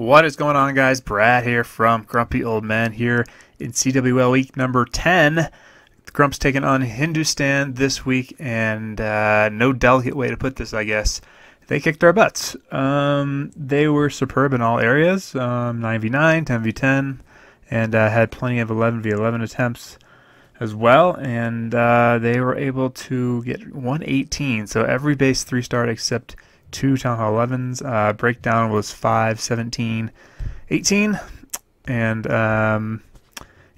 What is going on, guys? Brad here from Grumpy Old Man here in CWL week number 10. The Grumps taking on Hindustan this week, and no delicate way to put this, I guess. They kicked our butts. They were superb in all areas, 9v9, 10v10, and had plenty of 11v11 attempts as well, and they were able to get 118, so every base 3-star except 2 Town Hall 11s. Breakdown was 5, 17, 18, and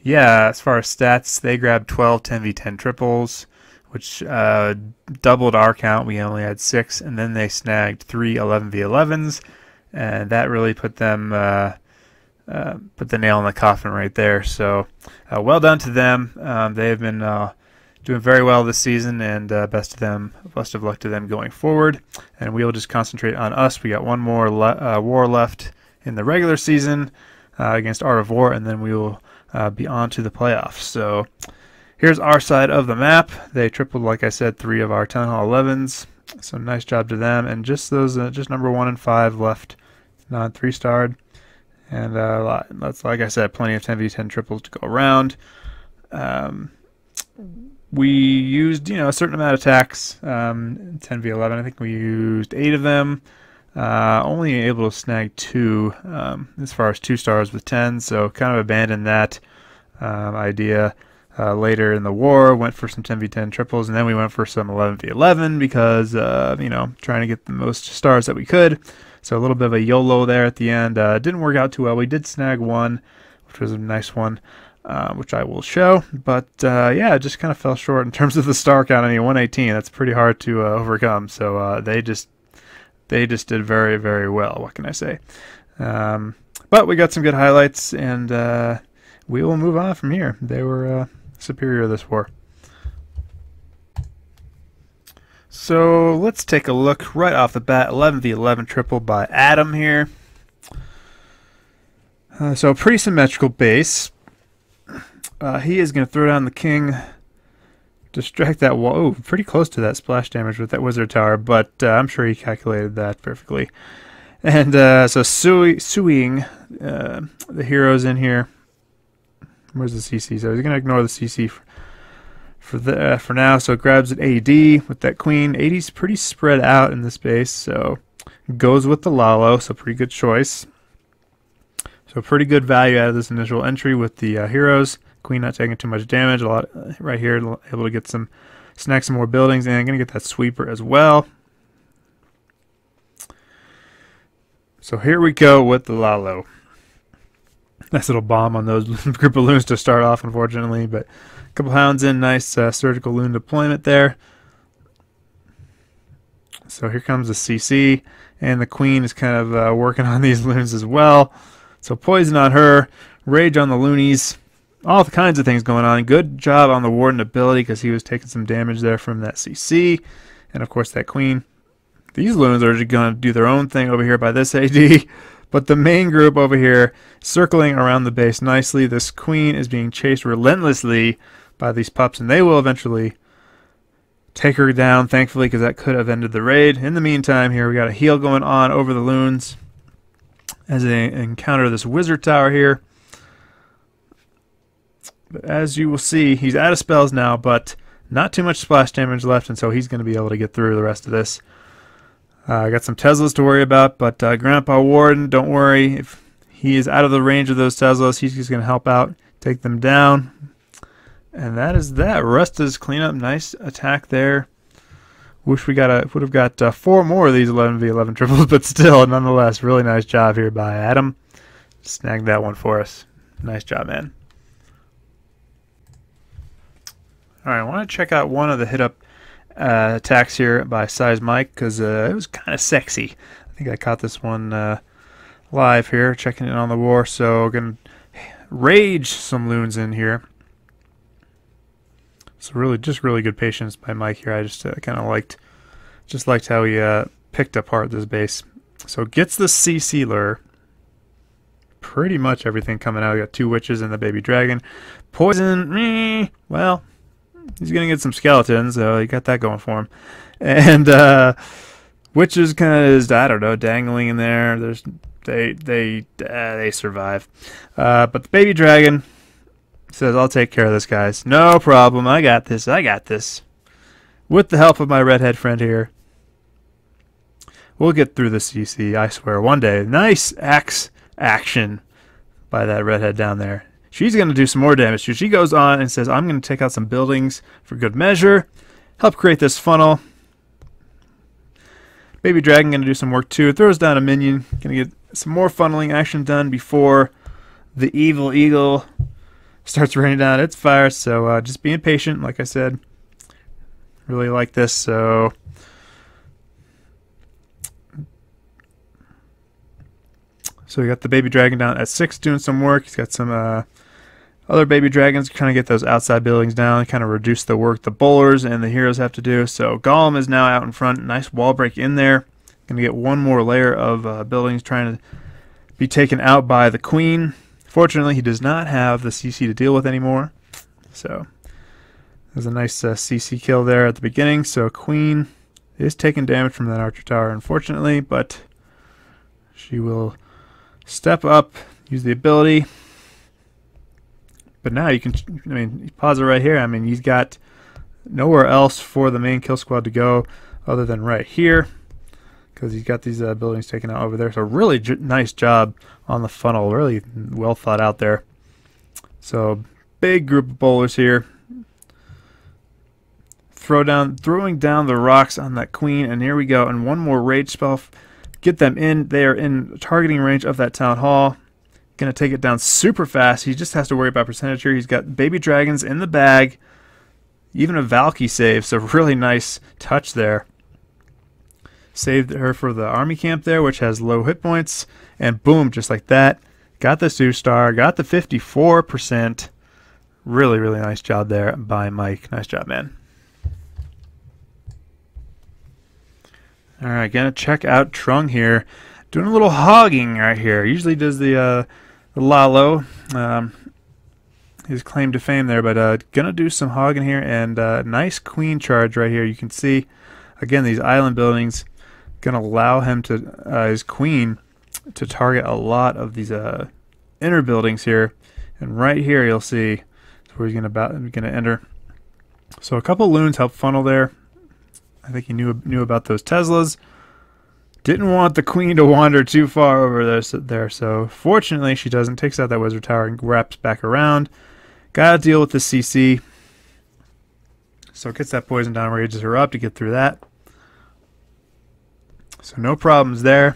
yeah, as far as stats, they grabbed 12 10v10 triples, which doubled our count. We only had 6, and then they snagged 3 11v11s, and that really put them put the nail in the coffin right there. So well done to them. They have been doing very well this season, and best of luck to them going forward. And we will just concentrate on us. We got one more war left in the regular season against Art of War, and then we will be on to the playoffs. So here's our side of the map. They tripled, like I said, 3 of our Town Hall 11s. So nice job to them. And just those, just number 1 and 5 left, non 3-starred. And that's, like I said, plenty of 10v10 triples to go around. We used, a certain amount of attacks, 10v11. I think we used 8 of them. Only able to snag 2 as far as 2-stars with 10, so kind of abandoned that idea. Later in the war, went for some 10v10 triples, and then we went for some 11v11 because, trying to get the most stars that we could. So a little bit of a YOLO there at the end. Didn't work out too well. We did snag 1, which was a nice one, which I will show. But, yeah, it just kind of fell short in terms of the star count. I mean, 118, that's pretty hard to overcome. So they just did very, very well. What can I say? But we got some good highlights, and we will move on from here. They were superior this war. So let's take a look right off the bat. 11v11 triple by Adam here. So a pretty symmetrical base. He is going to throw down the king, distract that wall. Oh, pretty close to that splash damage with that wizard tower, but I'm sure he calculated that perfectly. And so suing the heroes in here. Where's the CC? So he's going to ignore the CC for now. So it grabs an AD with that queen. AD's pretty spread out in this base, so goes with the Lalo. So pretty good choice. So pretty good value out of this initial entry with the heroes. Queen not taking too much damage. A lot right here, able to get snag some more buildings, and going to get that sweeper as well. So here we go with the Lalo. Nice little bomb on those group of loons to start off, unfortunately, but a couple hounds in. Nice surgical loon deployment there. So here comes the CC, and the queen is kind of working on these loons as well. So poison on her, rage on the loonies, all kinds of things going on. Good job on the warden ability because he was taking some damage there from that CC, and of course that queen. These loons are just going to do their own thing over here by this AD. But the main group over here circling around the base nicely. This queen is being chased relentlessly by these pups, and they will eventually take her down, thankfully, because that could have ended the raid. In the meantime, here we got a heal going on over the loons as they encounter this wizard tower here. But as you will see, he's out of spells now, but not too much splash damage left, and so he's going to be able to get through the rest of this. I got some Teslas to worry about, but Grandpa Warden, don't worry. If he is out of the range of those Teslas, he's just going to help out, take them down. And that is that. Rusta's cleanup, nice attack there. Wish would have got 4 more of these 11v11 triples, but still, nonetheless, really nice job here by Adam. Snagged that one for us. Nice job, man. All right, I want to check out one of the hit-up attacks here by Size Mike because it was kind of sexy. I think I caught this one live here, checking in on the war. So gonna rage some loons in here. So really good patience by Mike here. I just kind of liked how he picked apart this base. So gets the CC lure. Pretty much everything coming out. We got 2 witches and the baby dragon. Poison. Well, he's going to get some skeletons, so he got that going for him. And witches kind of is, I don't know, dangling in there. There's They survive. But the baby dragon says, "I'll take care of this, guys. No problem. I got this. I got this. With the help of my redhead friend here, we'll get through the CC. I swear. One day." Nice axe action by that redhead down there. She's going to do some more damage. She goes on and says, "I'm going to take out some buildings for good measure. Help create this funnel." Baby dragon going to do some work too. Throws down a minion. Going to get some more funneling action done before the evil eagle starts raining down its fire. So just being patient, like I said. Really like this. So we got the baby dragon down at 6 doing some work. He's got some other baby dragons trying to get those outside buildings down, kind of reduce the work the bowlers and the heroes have to do. So Golem is now out in front. Nice wall break in there. Going to get one more layer of buildings trying to be taken out by the queen. Fortunately, he does not have the CC to deal with anymore. So there's a nice CC kill there at the beginning. So queen is taking damage from that archer tower, unfortunately, but she will step up, use the ability. But now you can, I mean, pause it right here. I mean, he's got nowhere else for the main kill squad to go other than right here, because he's got these buildings taken out over there. So really nice job on the funnel. Really well thought out there. So big group of bowlers here. Throwing down the rocks on that queen, and here we go. And one more rage spell. Get them in. They are in targeting range of that town hall. Going to take it down super fast. He just has to worry about percentage here. He's got baby dragons in the bag. Even a Valky save, so really nice touch there. Saved her for the army camp there, which has low hit points. And boom, just like that. Got the 2-star. Got the 54%. Really, really nice job there by Mike. Nice job, man. Alright, gonna check out Trung here. Doing a little hogging right here. Usually does the Lalo, his claim to fame there, but gonna do some hogging here, and nice queen charge right here. You can see, again, these island buildings gonna allow him to, his queen, to target a lot of these inner buildings here. And right here you'll see where he's gonna enter. So a couple loons help funnel there. I think he knew about those Teslas. Didn't want the queen to wander too far over there, so fortunately she doesn't. Takes out that wizard tower and wraps back around. Gotta deal with the CC. So gets that poison down, rages her up to get through that. So no problems there.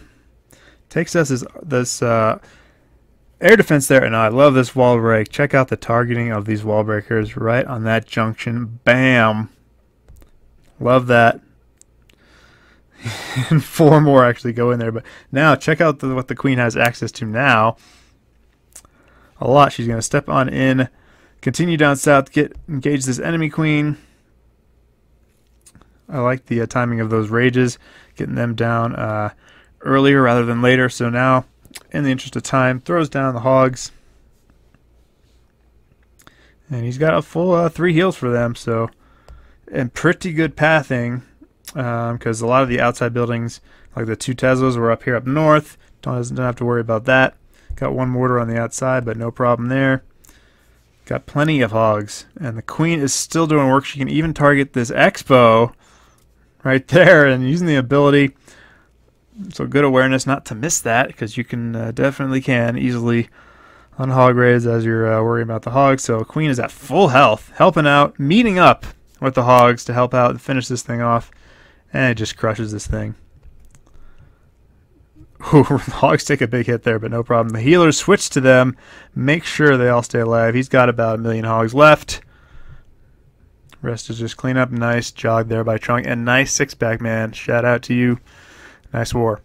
Takes us this air defense there, and I love this wall break. Check out the targeting of these wall breakers right on that junction. Bam! Love that. And 4 more actually go in there. But now check out what the queen has access to now. A lot. She's going to step on in, continue down south, engage this enemy queen. I like the timing of those rages, getting them down earlier rather than later. So now, in the interest of time, throws down the hogs. And he's got a full 3 heals for them. So, and pretty good pathing. Because a lot of the outside buildings, like the 2 Teslas, were up here up north. Don't have to worry about that. Got 1 mortar on the outside, but no problem there. Got plenty of hogs. And the queen is still doing work. She can even target this Expo right there and using the ability. So good awareness not to miss that, because you can definitely can easily on hog raids as you're worrying about the hogs. So queen is at full health, helping out, meeting up with the hogs to help out and finish this thing off. And it just crushes this thing. Ooh, the hogs take a big hit there, but no problem. The healers switch to them. Make sure they all stay alive. He's got about 1 million hogs left. Rest is just clean up. Nice jog there by Trung. And nice 6-pack, man. Shout out to you. Nice war.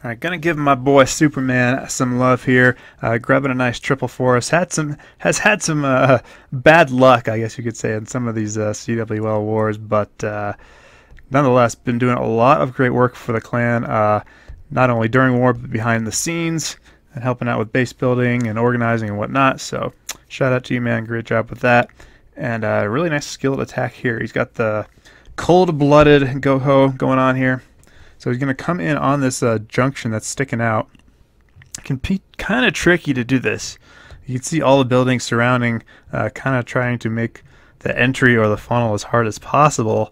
Alright, gonna give my boy Superman some love here. Grabbing a nice triple for us. Has had some bad luck, I guess you could say, in some of these CWL wars, but nonetheless, been doing a lot of great work for the clan, not only during war, but behind the scenes, and helping out with base building and organizing and whatnot. So, shout out to you, man. Great job with that. And really nice skilled attack here. He's got the cold-blooded Goho going on here. So he's going to come in on this junction that's sticking out. It can be kind of tricky to do this. You can see all the buildings surrounding, kind of trying to make the entry or the funnel as hard as possible,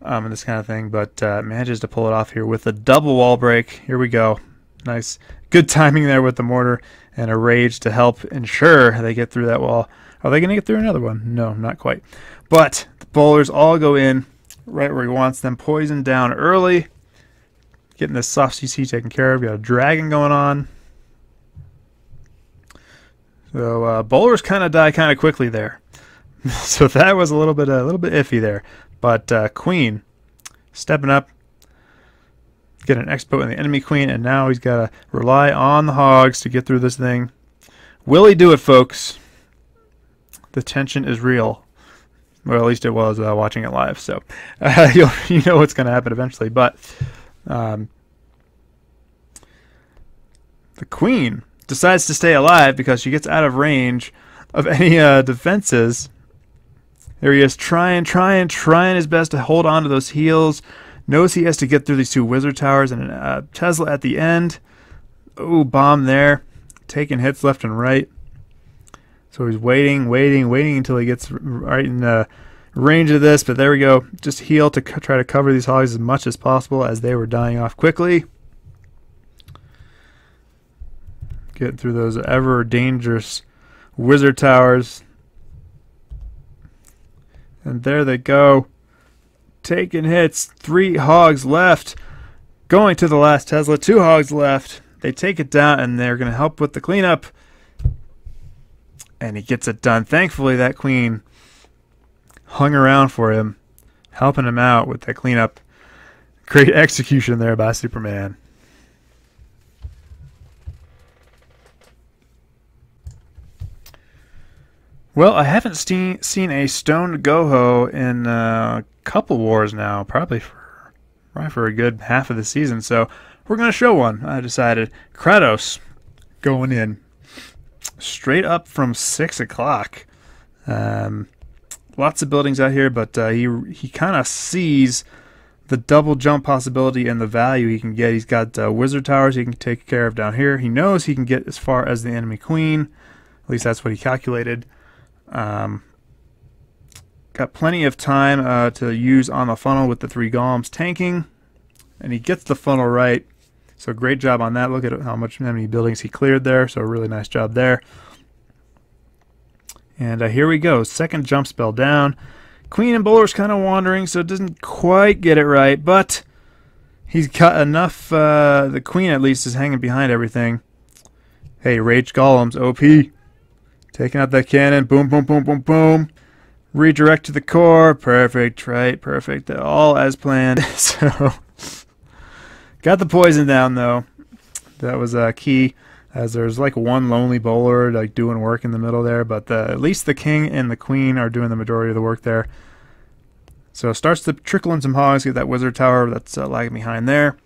and this kind of thing, but manages to pull it off here with a double wall break. Here we go. Nice. Good timing there with the mortar and a rage to help ensure they get through that wall. Are they going to get through another one? No, not quite. But the bowlers all go in right where he wants them. Poisoned down early. Getting this soft CC taken care of. Got a dragon going on. So bowlers kind of die kind of quickly there. So that was a little bit iffy there. But queen stepping up. Get an expo in the enemy queen, and now he's got to rely on the hogs to get through this thing. Will he do it, folks? The tension is real. Well, at least it was watching it live, so you know what's going to happen eventually. But the queen decides to stay alive because she gets out of range of any defenses. There he is, trying his best to hold on to those heals. Knows he has to get through these two wizard towers and a Tesla at the end. Ooh, bomb there. Taking hits left and right. So he's waiting until he gets right in the range of this. But there we go. Just heal to try to cover these hogs as much as possible as they were dying off quickly. Get through those ever dangerous wizard towers. And there they go. Taking hits. 3 hogs left. Going to the last Tesla. 2 hogs left. They take it down, and they're going to help with the cleanup. And he gets it done. Thankfully, that queen hung around for him, helping him out with that cleanup. Great execution there by Superman. Well, I haven't seen a stoned Goho in a couple wars now, probably for a good half of the season. So we're going to show one. I decided Kratos going in straight up from 6 o'clock. Lots of buildings out here, but he kind of sees the double jump possibility and the value he can get. He's got wizard towers he can take care of down here. He knows he can get as far as the enemy queen. At least that's what he calculated. Got plenty of time to use on the funnel with the 3 golems tanking, and he gets the funnel right. So great job on that. Look at how many buildings he cleared there. So really nice job there. And here we go. Second jump spell down. Queen and bowler's kind of wandering, so it doesn't quite get it right, but he's got enough. The queen at least is hanging behind everything. Hey, rage golems, OP. Taking out that cannon. Boom, boom, boom, boom, boom. Redirect to the core. Perfect, right? Perfect. All as planned. So, got the poison down, though. That was key, as there's like one lonely bowler like doing work in the middle there, but at least the king and the queen are doing the majority of the work there. So starts to trickle in some hogs. Get that wizard tower that's lagging behind there.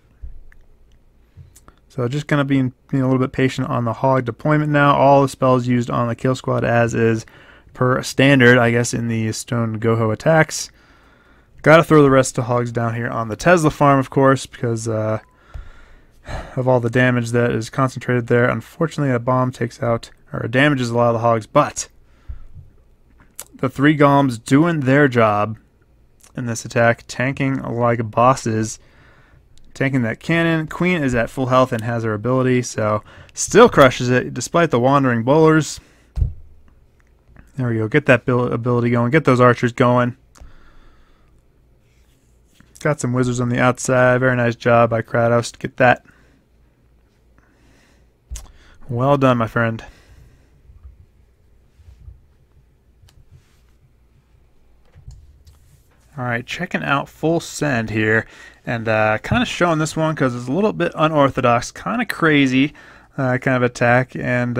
So just kind of being a little bit patient on the hog deployment now. All the spells used on the kill squad as is per standard, I guess, in the stone Goho attacks. Got to throw the rest of the hogs down here on the Tesla farm, of course, because of all the damage that is concentrated there. Unfortunately, a bomb takes out or damages a lot of the hogs, but the 3 golems doing their job in this attack, tanking like bosses. Taking that cannon. Queen is at full health and has her ability, so still crushes it despite the wandering bowlers. There we go. Get that ability going. Get those archers going. Got some wizards on the outside. Very nice job by Kratos to get that. Well done, my friend. Alright, checking out full send here, and kind of showing this one because it's a little bit unorthodox, kind of crazy kind of attack, and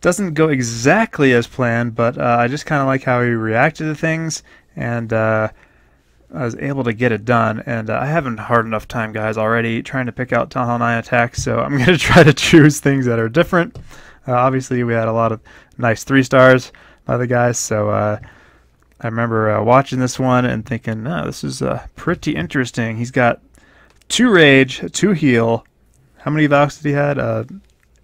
doesn't go exactly as planned, but I just kind of like how he reacted to things, and I was able to get it done. And I haven't hard enough time, guys, already trying to pick out Town Hall 9 attacks, so I'm going to try to choose things that are different. Obviously, we had a lot of nice 3-stars by the guys, so I remember watching this one and thinking, oh, this is pretty interesting. He's got 2 rage, 2 heal. How many Valks did he had?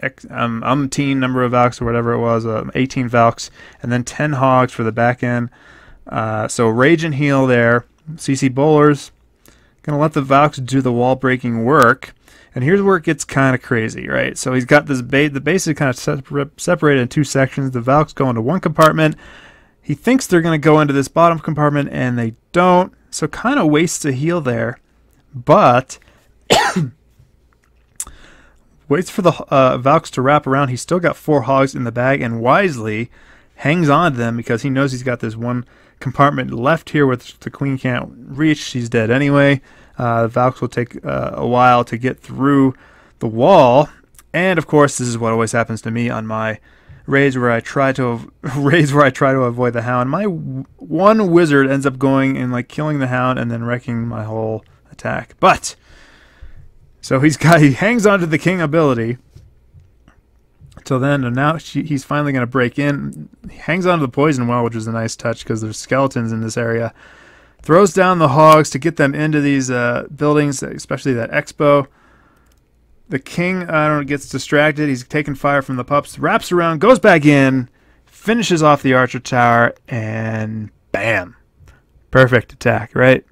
Umpteen number of Valks or whatever it was. 18 Valks, and then 10 Hogs for the back end. So rage and heal there. CC bowlers. Gonna let the Valks do the wall breaking work. And here's where it gets kind of crazy, right? So he's got this base. The base is kind of separated in 2 sections. The Valks go into one compartment. He thinks they're going to go into this bottom compartment, and they don't. So kind of wastes a heal there. But waits for the Valks to wrap around. He's still got 4 Hogs in the bag, and wisely hangs on to them because he knows he's got this one compartment left here which the Queen can't reach. She's dead anyway. The Valks will take a while to get through the wall, and of course, this is what always happens to me on my raids where I try to avoid the Hound. My one wizard ends up going and like killing the Hound and then wrecking my whole attack. But so he hangs on to the King ability till then, and now he's finally going to break in. He hangs on to the poison well, which is a nice touch because there's skeletons in this area. Throws down the Hogs to get them into these buildings, especially that expo. The King gets distracted. He's taking fire from the pups. Wraps around, goes back in, finishes off the Archer Tower, and bam. Perfect attack, right?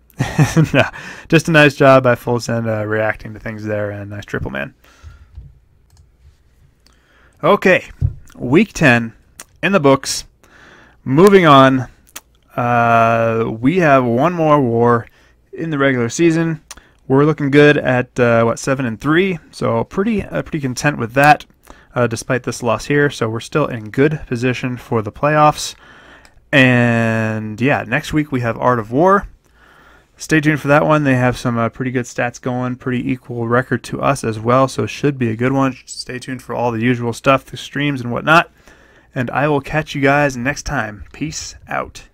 No, just a nice job by Full Send reacting to things there, and nice triple man. Okay, week 10 in the books. Moving on. We have one more war in the regular season. We're looking good at 7-3, so pretty content with that, despite this loss here. So we're still in good position for the playoffs. And yeah, next week we have Art of War. Stay tuned for that one. They have some pretty good stats going, pretty equal record to us as well, so it should be a good one. Stay tuned for all the usual stuff, the streams and whatnot. And I will catch you guys next time. Peace out.